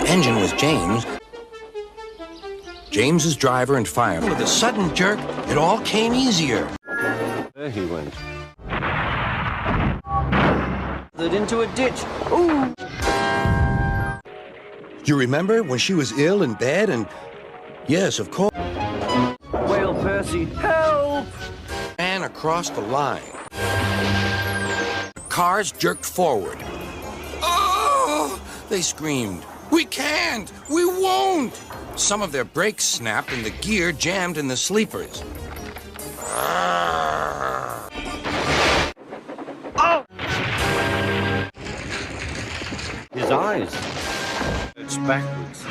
engine was James. James's driver and fireman. With a sudden jerk, it all came easier. There he went. Into a ditch. Ooh! You remember when she was ill and bad and... Yes, of course. Whale Percy, help! Ran across the line. The cars jerked forward. Oh! They screamed. We can't! We won't! Some of their brakes snapped and the gear jammed in the sleepers. Oh! His eyes. It's backwards.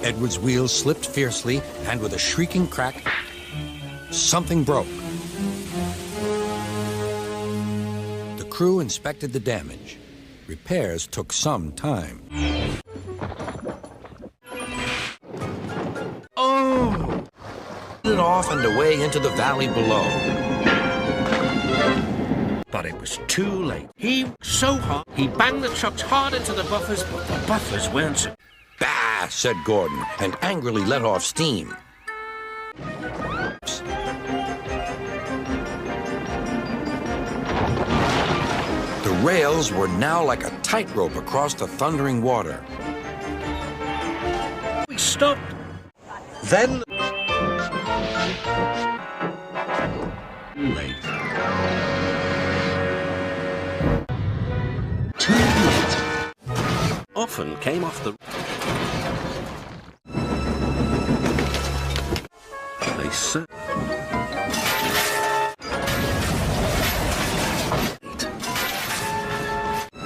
Edward's wheels slipped fiercely, and with a shrieking crack, something broke. The crew inspected the damage. Repairs took some time. Oh! It off and away into the valley below. But it was too late. He so hard, he banged the trucks hard into the buffers, but the buffers weren't so... Bah! Said Gordon, and angrily let off steam. The rails were now like a tightrope across the thundering water. We stopped. Then... Late. Too late. Often came off the... They said...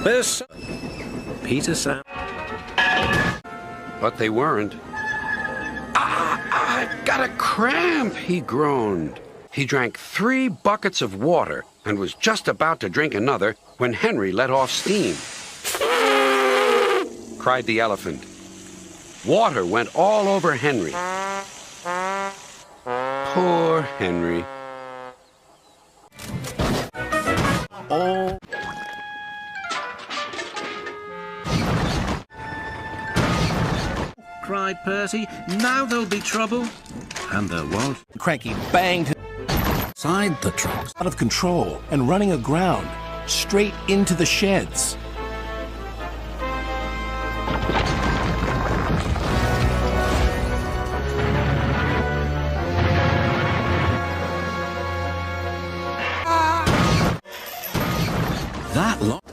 This... Peter Sam... But they weren't. I've got a cramp, he groaned. He drank 3 buckets of water and was just about to drink another when Henry let off steam. Cried the elephant. Water went all over Henry. Poor Henry. Oh... cried Percy. Now there'll be trouble. And there was. Cranky banged Side the trucks. out of control and running aground, straight into the sheds. That lot.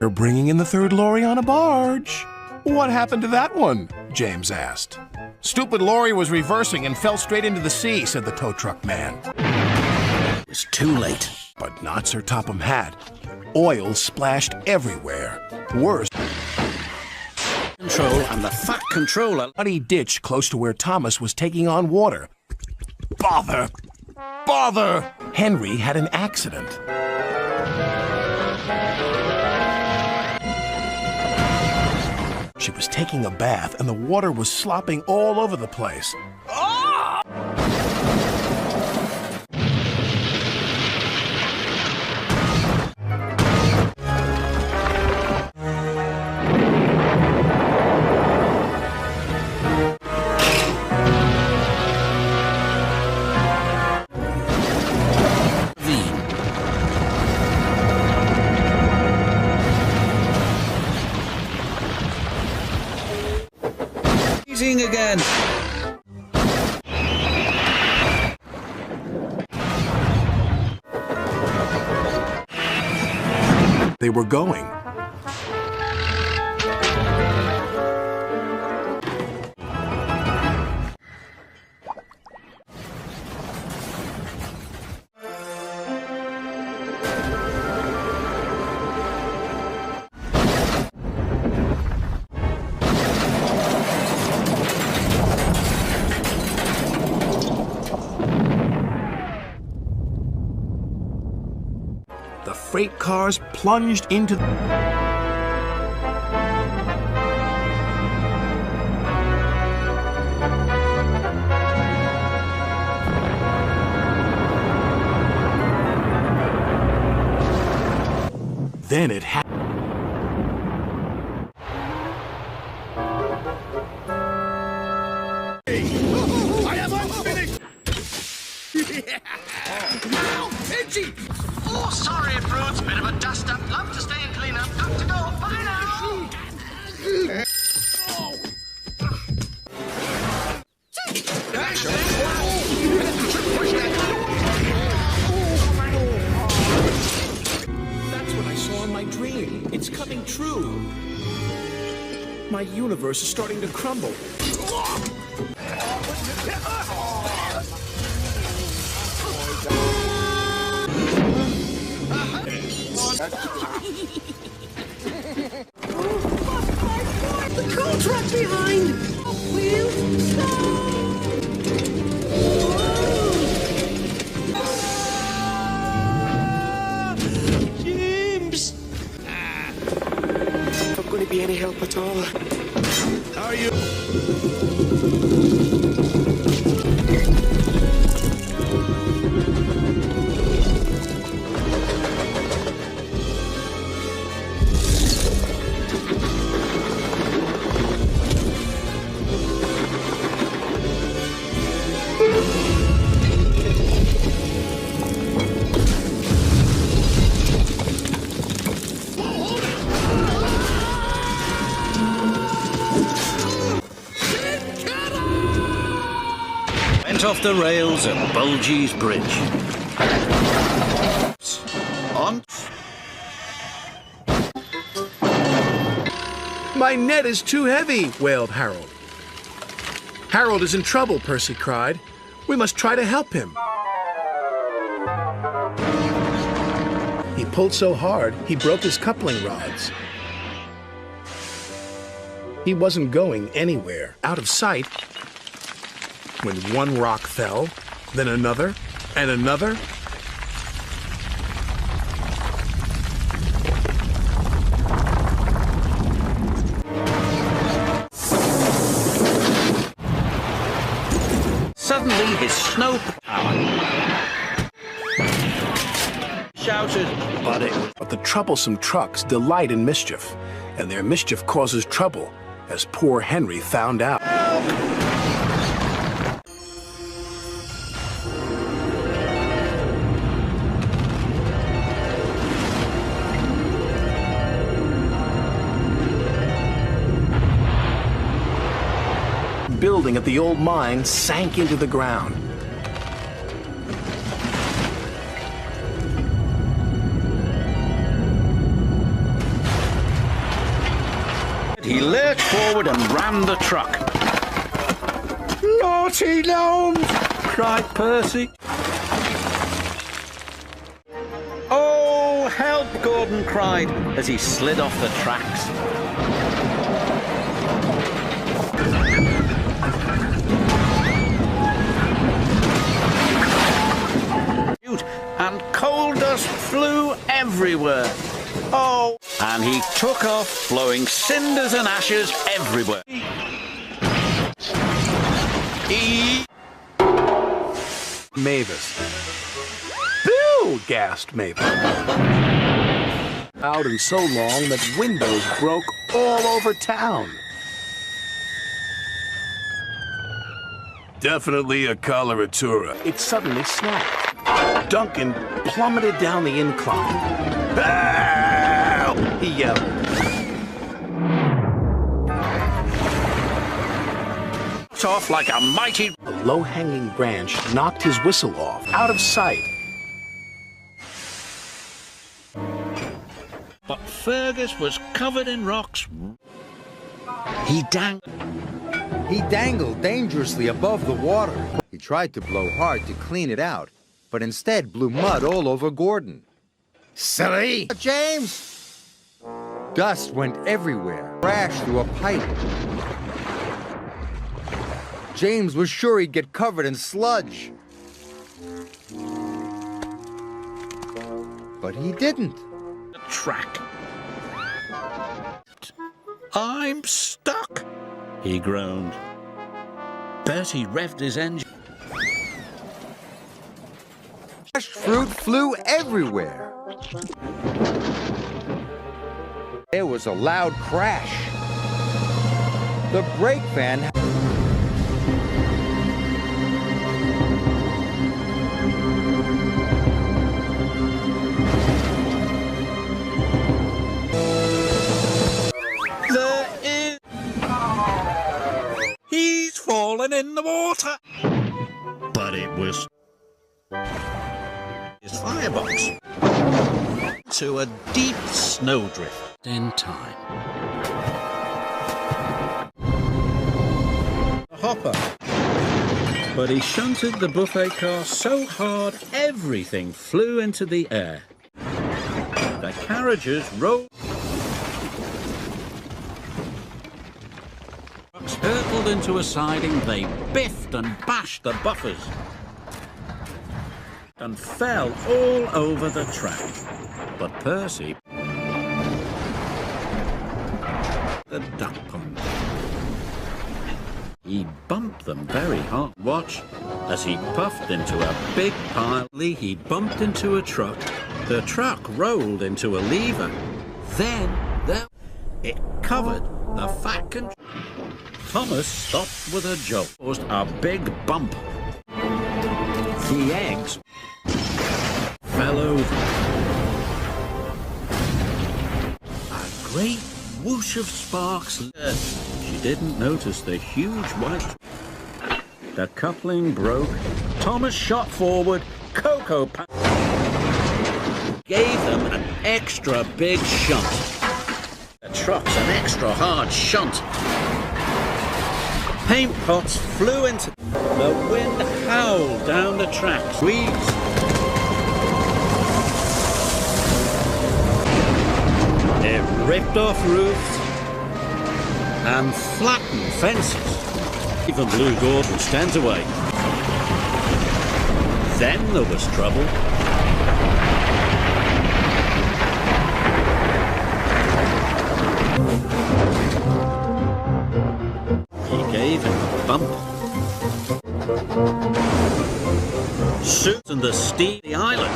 They're bringing in the third lorry on a barge. What happened to that one? James asked. Stupid lorry was reversing and fell straight into the sea, said the tow truck man. It was too late. But not Sir Topham Hatt. Oil splashed everywhere. Worse, Control and the fat controller. muddy ditch close to where Thomas was taking on water. Bother! Bother! Henry had an accident. She was taking a bath and the water was slopping all over the place. Again. They were going. The freight cars plunged into Then it happened. saw in my dream. It's coming true. My universe is starting to crumble. The coal truck behind! Wheels, stop! James! Not going to be any help at all. How are you? Went off the rails at Bulgy's Bridge. On. My net is too heavy, wailed Harold. Harold is in trouble, Percy cried. We must try to help him. He pulled so hard, he broke his coupling rods. He wasn't going anywhere, out of sight, when one rock fell, then another, and another. Suddenly his snow shouted, But the troublesome trucks delight in mischief, and their mischief causes trouble, as poor Henry found out. Building at the old mine sank into the ground. he lurched forward and rammed the truck. Naughty gnomes! Cried Percy. Oh, help! Gordon cried as he slid off the tracks. And coal dust flew everywhere. Oh! And he took off, blowing cinders and ashes everywhere. Mavis. Bill! Gasped Mavis. Out and so long that windows broke all over town. Definitely a coloratura. It suddenly snapped. Duncan plummeted down the incline. Help! He yelled. Off like a mighty... A low-hanging branch knocked his whistle off, out of sight. But Fergus was covered in rocks. He dangled dangerously above the water. He tried to blow hard to clean it out, but instead blew mud all over Gordon. Silly! James! Dust went everywhere, crashed through a pipe. James was sure he'd get covered in sludge. But he didn't. The track. I'm stuck, He groaned. Bertie revved his engine. Crushed fruit flew everywhere. There was a loud crash. The brake van... He's fallen in the water. But it was His firebox. into a deep snowdrift in time. A hopper. But he shunted the buffet car so hard everything flew into the air. The carriages rolled. Trucks hurtled into a siding, they biffed and bashed the buffers and fell all over the track. But Percy, the duck pond, he bumped them very hard. Watch as he puffed into a big pile. He bumped into a truck. The truck rolled into a lever. Then it covered the fat control. Thomas stopped with a jolt. Caused a big bump. The eggs fell over. A great whoosh of sparks. She didn't notice the huge white. The coupling broke. Thomas shot forward. Coco gave them an extra big shunt. The truck's an extra hard shunt. Paint pots flew into. The wind howled down the track. Squeeze. It ripped off roofs and flattened fences. Even blew Gordon's tent away. Then there was trouble. He gave him a bump. Soon and the steep the island.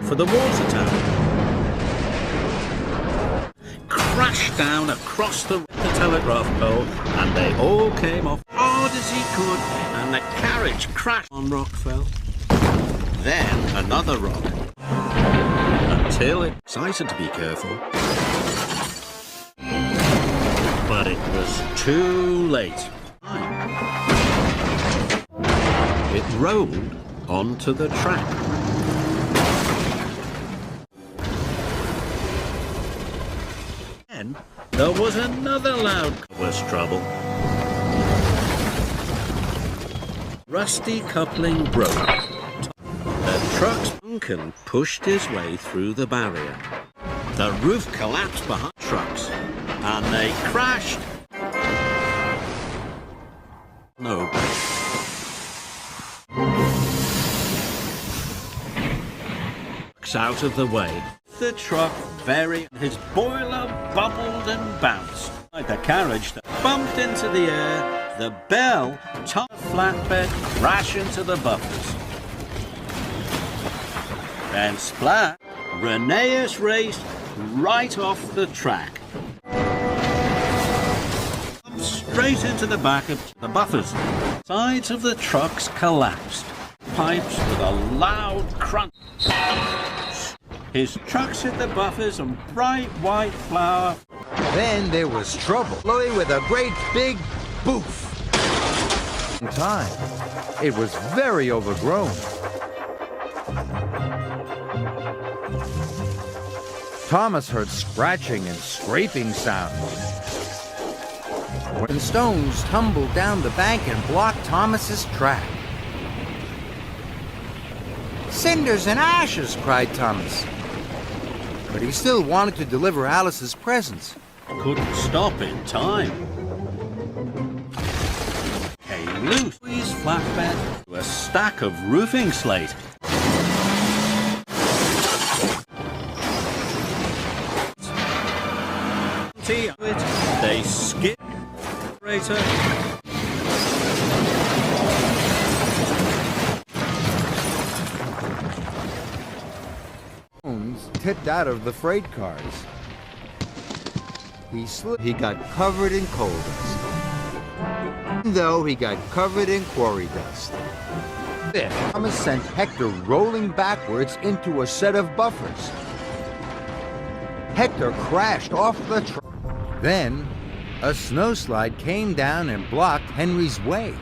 For the water tower. Crashed down across the telegraph pole, and they all came off hard as he could, and the carriage crashed on rock fell. Then another rock. Until it decided to be careful. But it was too late. It rolled onto the track. Then there was another loud trouble. Rusty coupling broke. The truck's uncle pushed his way through the barrier. The roof collapsed behind trucks, and they crashed. No. Out of the way. The truck his boiler bubbled and bounced. Like the carriage that bumped into the air, the bell topped the flatbed, crashed into the buffers. Then splat, Rheneas raced right off the track. Straight into the back of the buffers. Sides of the trucks collapsed. Pipes with a loud crunch. His trucks hit the buffers and bright white flour. Then there was trouble. Louis with a great big boof. In time, it was very overgrown. Thomas heard scratching and scraping sounds. When stones tumbled down the bank and blocked Thomas's track. "Cinders and ashes!" cried Thomas. But he still wanted to deliver Alice's presents. Couldn't stop in time. Came loose his flatbed to a stack of roofing slate. They skipped the tipped out of the freight cars. He got covered in coal dust. Though he got covered in quarry dust. Then Thomas sent Hector rolling backwards into a set of buffers. Hector crashed off the truck. Then a snowslide came down and blocked Henry's way.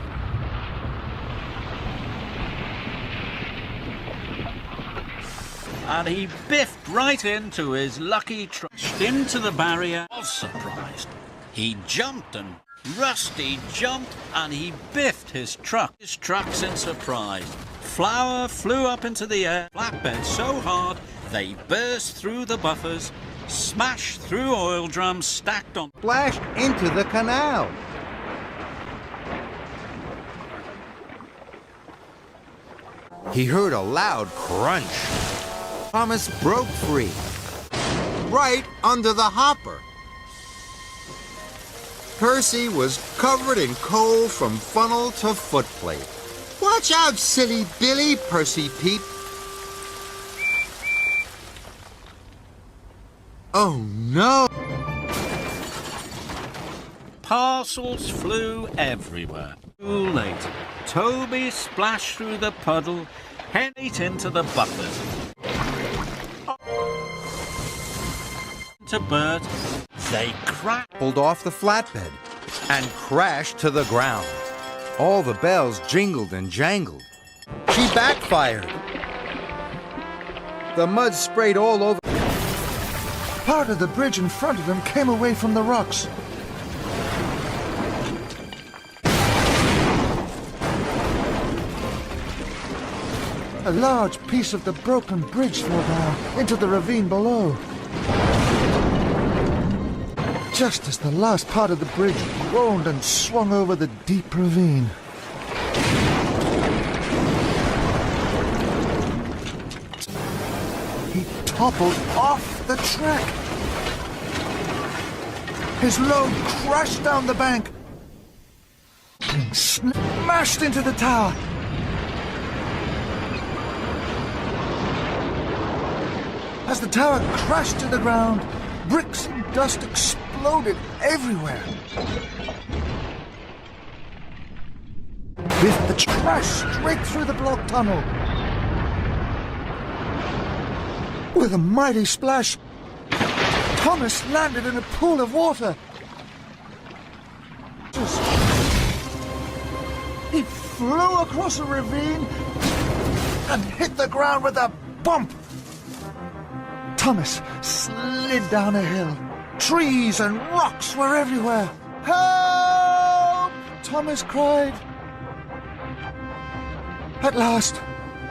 and he biffed right into his lucky truck. Into the barrier, was surprised. He jumped and Rusty jumped and he biffed his truck. His truck's in surprise. Flour flew up into the air, flatbed so hard they burst through the buffers, smashed through oil drums stacked on, Splashed into the canal. He heard a loud crunch. Thomas broke free, right under the hopper. Percy was covered in coal from funnel to footplate. Watch out, silly Billy, Percy peeped. Oh no! parcels flew everywhere. Too late. Toby splashed through the puddle, head into the buffers. To Bert, they Pulled off the flatbed and crashed to the ground. All the bells jingled and jangled. She backfired. The mud sprayed all over. Part of the bridge in front of them came away from the rocks. A large piece of the broken bridge fell down into the ravine below. Just as the last part of the bridge groaned and swung over the deep ravine. He toppled off the track. His load crashed down the bank, smashed into the tower. As the tower crashed to the ground, bricks and dust exploded everywhere. With the crash straight through the block tunnel. With a mighty splash, Thomas landed in a pool of water. He flew across a ravine and hit the ground with a bump. Thomas slid down a hill. Trees and rocks were everywhere. Help! Thomas cried. At last,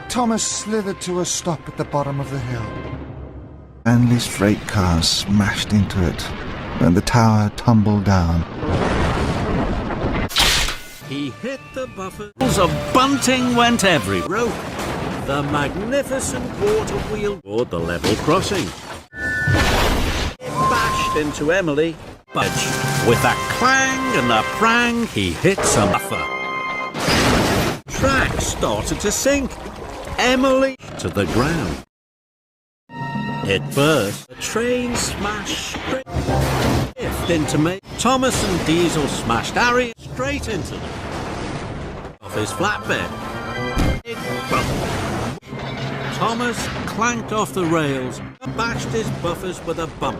Thomas slithered to a stop at the bottom of the hill. Stanley's freight car smashed into it, and the tower tumbled down. He hit the buffers. Of bunting went every rope. The magnificent water wheel toward the level crossing. It bashed into Emily, but with a clang and a prang, he hit some buffer. Track started to sink. Emily to the ground. It burst. The train smashed straight into me. Thomas and Diesel smashed Harry straight into them. Off his flatbed. It bumped. Thomas clanked off the rails and bashed his buffers with a bump.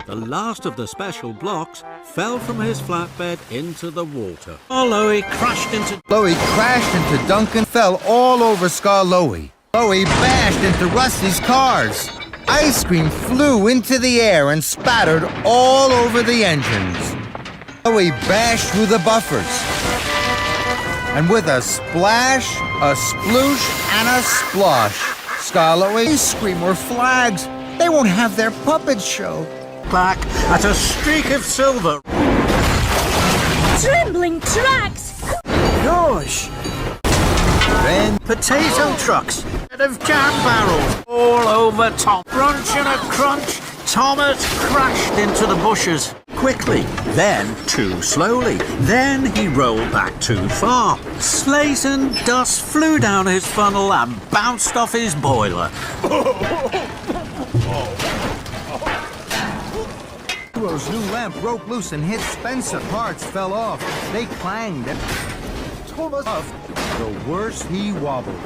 The last of the special blocks fell from his flatbed into the water. Lowy crashed into... Lowy crashed into Duncan, fell all over Skarloey. Lowy bashed into Rusty's cars. Ice cream flew into the air and spattered all over the engines. Lowy bashed through the buffers. And with a splash, a sploosh, and a splosh, Skarloey ice cream were flags. They won't have their puppet show. Back at a streak of silver. Trembling tracks! Gosh! Then potato trucks instead of jam barrels all over Tom. Crunch and a crunch. Thomas crashed into the bushes. Quickly, then too slowly. Then he rolled back too far. Slate and dust flew down his funnel and bounced off his boiler. Hero's new lamp broke loose and hit Spencer. Parts fell off. They clanged. Thomas, the worse he wobbled.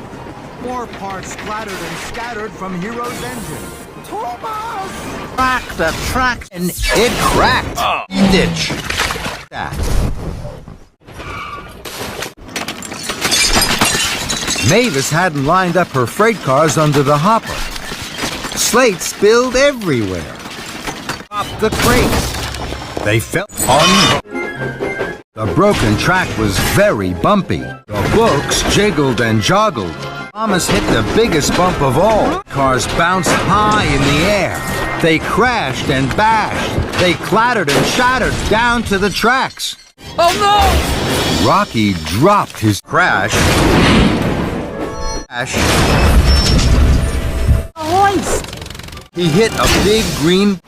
More parts splattered and scattered from Hero's engine. Thomas! Back the track And it cracked. Ditch. Mavis hadn't lined up her freight cars under the hopper. Slates spilled everywhere. Dropped the crates. They fell on. The broken track was very bumpy. The books jiggled and joggled. Thomas hit the biggest bump of all. Cars bounced high in the air. They crashed and bashed. They clattered and shattered down to the tracks. Oh no! Rocky dropped his crash. He hit a big green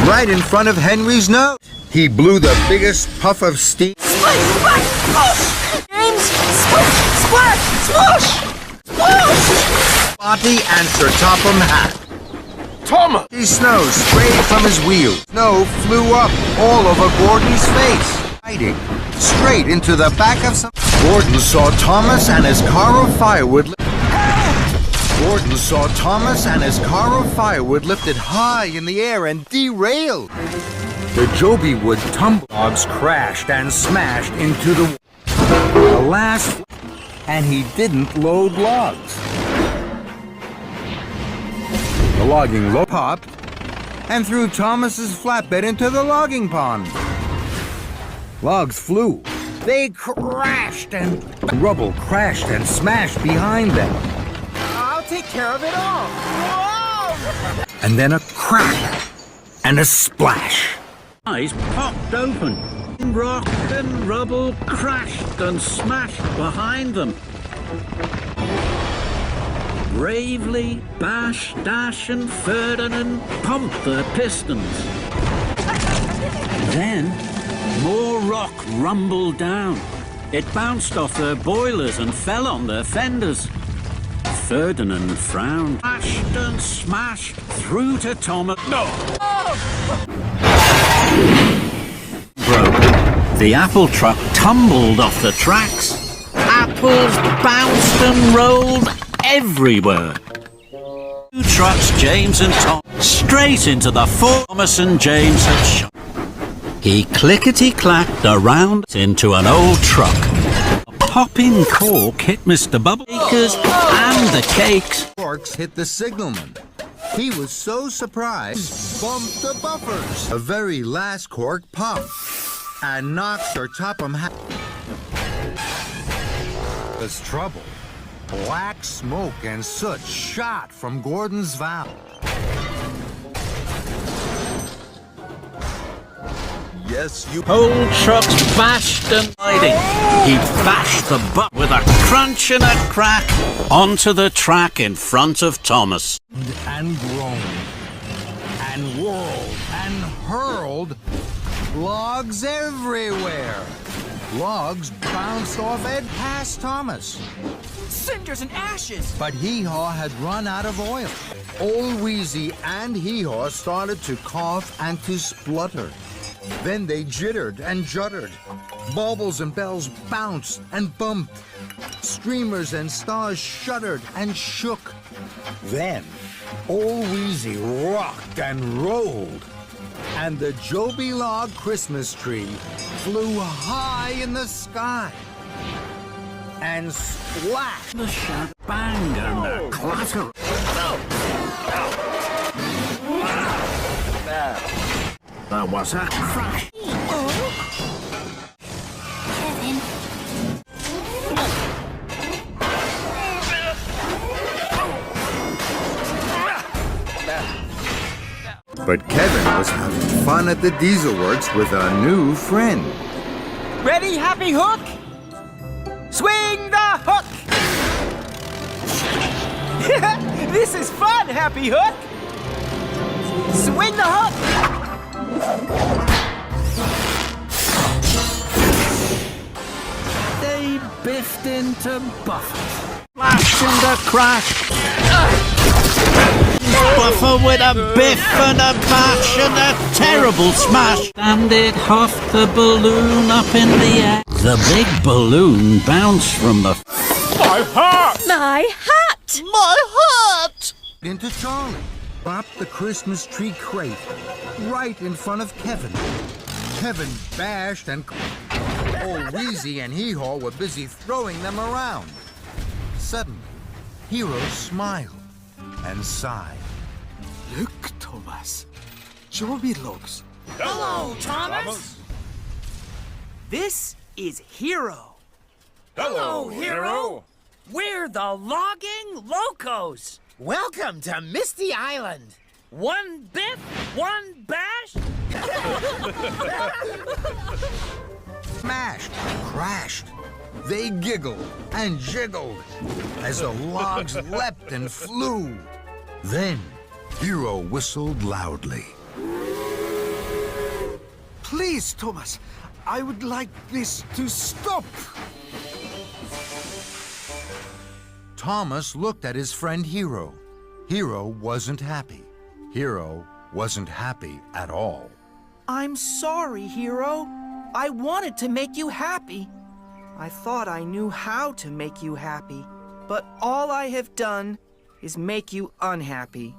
right in front of Henry's nose. He blew the biggest puff of steam. Splash! Splash! James! Splash! Splash! Splash! Splash! Spotty and Sir Topham Hatt. Thomas! The snow sprayed from his wheels. Snow flew up all over Gordon's face, hiding straight into the back of some. Gordon saw Thomas and his car of firewood. Gordon saw Thomas and his car of firewood lifted high in the air and derailed. The Joby wood tumble logs crashed and smashed into the last, and he didn't load logs. The logging load popped and threw Thomas's flatbed into the logging pond. Logs flew. They crashed and rubble crashed and smashed behind them. I'll take care of it all. Whoa! And then a crack and a splash. Eyes popped open. Rock and rubble crashed and smashed behind them. Bravely, Bash, Dash and Ferdinand pumped their pistons. Then, more rock rumbled down. It bounced off their boilers and fell on their fenders. Ferdinand frowned, smashed and smashed through to Thomas. No! Broke. The apple truck tumbled off the tracks. Apples bounced and rolled everywhere. Two trucks, James and Tom, straight into the Ford Thomas and James had shot. He clickety-clacked around into an old truck. A popping cork hit Mr. Bubbleakers and the cakes. Corks hit the signalman. He was so surprised, bumped the buffers. The very last cork popped and knocked Sir Topham Hatt. There's trouble. Black smoke and soot shot from Gordon's valve. Yes, you. Whole trucks bashed and sliding. He bashed the butt with a crunch and a crack onto the track in front of Thomas. And groaned and whirled and hurled. Logs everywhere. Logs bounced off Ed past Thomas. Cinders and ashes! But Hee-Haw had run out of oil. Old Wheezy and Hee-Haw started to cough and to splutter. Then they jittered and juddered. Baubles and bells bounced and bumped. Streamers and stars shuddered and shook. Then Old Wheezy rocked and rolled. And the Joby Log Christmas tree flew high in the sky. And splashed. The shadow bang and the clatter. There was a crash. Kevin. But Kevin was having fun at the Diesel Works with a new friend. Ready, Happy Hook? Swing the hook! This is fun, Happy Hook! Swing the hook! They biffed into Buffer. Flash and a crash. Buffer with a biff and a bash and a terrible smash. And it huffed the balloon up in the air. The big balloon bounced from the... My hat! My hat! My hat! Into Charlie. Dropped the Christmas tree crate right in front of Kevin. Kevin bashed and... Old Wheezy and Hee-Haw were busy throwing them around. Suddenly, Hero smiled and sighed. Look, Thomas. Joby looks. Hello, Thomas. This is Hero. Hello, Hero. We're the Logging Locos. Welcome to Misty Island. One biff, one bash. Smashed, crashed. They giggled and jiggled as the logs leapt and flew. Then, Hero whistled loudly. Please, Thomas, I would like this to stop. Thomas looked at his friend Hero. Hero wasn't happy. Hero wasn't happy at all. I'm sorry, Hero. I wanted to make you happy. I thought I knew how to make you happy, but all I have done is make you unhappy.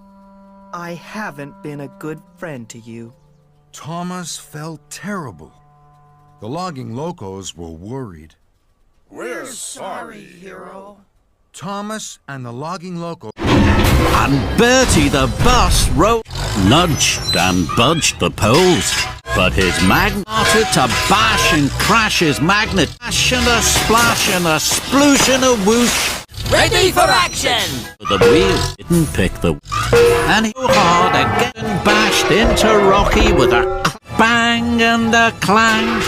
I haven't been a good friend to you. Thomas felt terrible. The Logging Locos were worried. We're sorry, Hero. Thomas and the Logging Locos And Bertie the bus nudged and budged the poles. But his magnet started to bash and crash his magnet. Bash and a splash and a sploosh and a whoosh. Ready for action! The wheel didn't pick the and he hard again bashed into Rocky with a bang and a clang.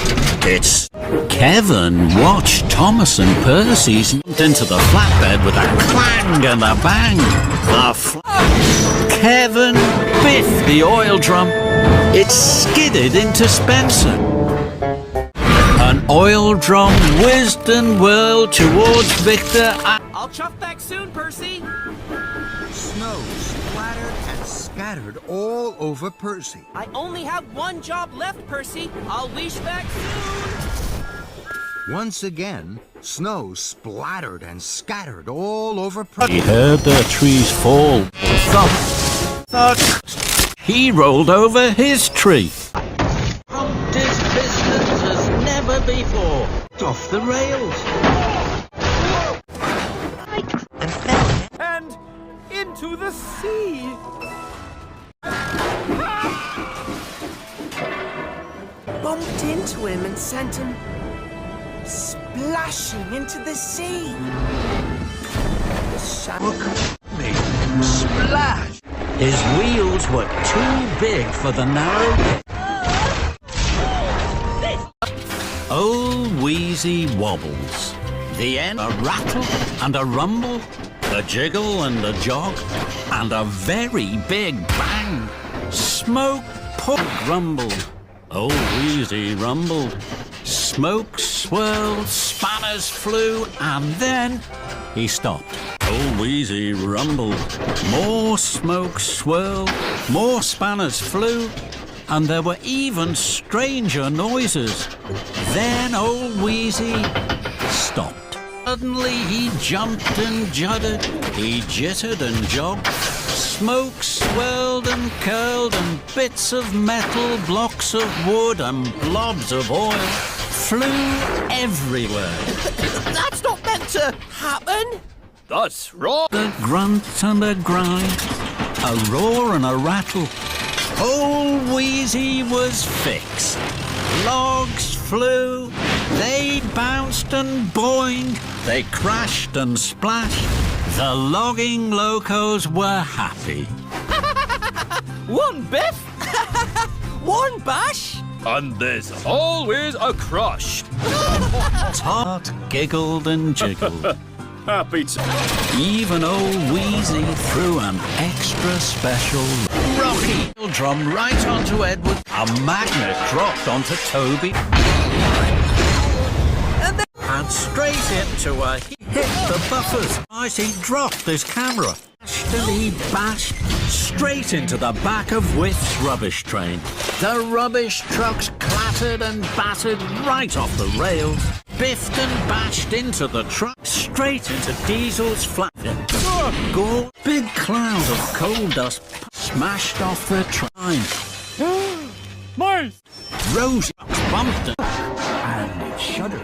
It's Kevin watched Thomas and Percy jumped into the flatbed with a clang and a bang. Kevin biffed the oil drum. It skidded into Spencer. An oil drum whizzed and whirled towards Victor. I'll chuff back soon, Percy. Snow splattered and scattered all over Percy. I only have one job left, Percy. I'll leash back soon. Once again, snow splattered and scattered all over Percy. He heard the trees fall. Thump, thud. He rolled over his tree. Pumped his pistons as never before. Off the rails. And into the sea. Bumped into him and sent him splashing into the sea. Splash! His wheels were too big for the narrow pit. Old Wheezy wobbles. The end, a rattle and a rumble, a jiggle and a jog, and a very big bang. Smoke grumbled. Old Wheezy rumbled. Smoke swirled, spanners flew, and then he stopped. Old Wheezy rumbled. More smoke swirled, more spanners flew, and there were even stranger noises. Then Old Wheezy stopped. Suddenly he jumped and juddered, he jittered and jogged. Smoke swirled and curled, and bits of metal, blocks of wood, and blobs of oil flew everywhere. That's not meant to happen. That's wrong. A grunt and a grind, a roar and a rattle. Old Wheezy was fixed. Logs flew, they bounced and boinged, they crashed and splashed. The Logging Locos were happy. One biff, one bash. And there's always a crush. Tot giggled and jiggled. Happy to... Even Old Wheezy threw an extra special Rocky drum right onto Edward. A magnet dropped onto Toby. And straight into a hit the buffers. As he dropped his camera. And he bashed straight into the back of Whit's rubbish train. The rubbish trucks clattered and battered right off the rails. Biffed and bashed into the truck, straight into Diesel's flat. Gore, big cloud of coal dust smashed off the train. Mice! Rose bumped And it shuddered,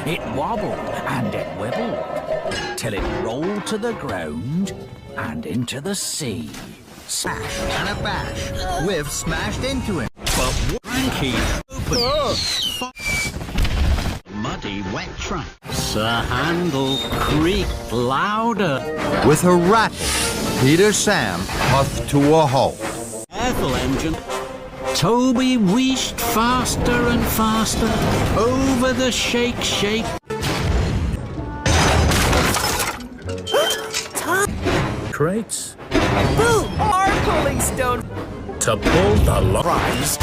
it wobbled, and it wibbled, till it rolled to the ground and into the sea. Smash and a bash. Whiff smashed into him. But Frankie opened muddy, wet track. The handle creaked louder. With a rattle, Peter Sam puffed to a halt. Careful, engine. Toby wheezed faster and faster over the shake. Crates Boo! Our pulling stone. to pull the log. Rise.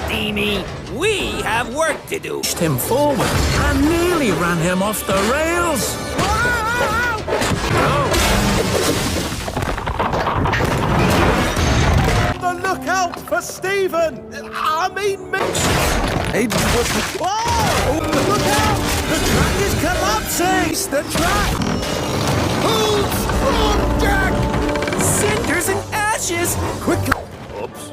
Beanie, we have work to do. Pushed him forward and nearly ran him off the rails. Look out for Stephen! I mean, Mitch! Whoa! Look out! The track is collapsing! It's the track! Hold strong, Jack! Cinders and ashes! Quickly! Oops.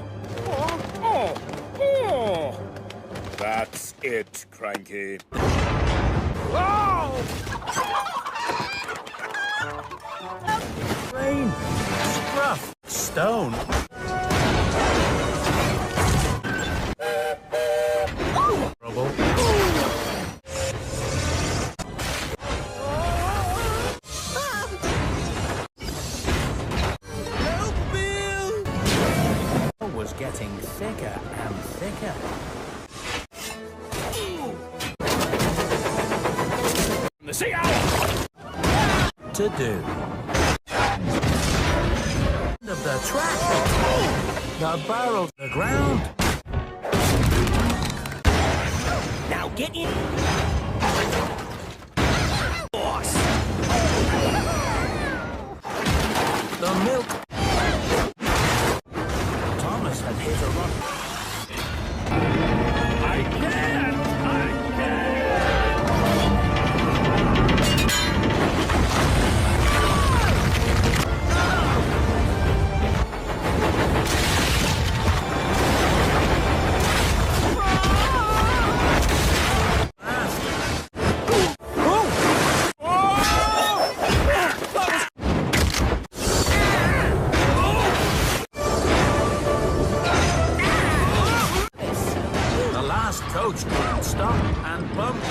That's it, Cranky. Rain, scruff, stone. Trouble. Was getting thicker and thicker. The sea owl! To do. End of the track. The barrel, the ground. Now get in. Boss. The milk. Thomas had hit a rock. I can't! The last coach couldn't stop and bumped.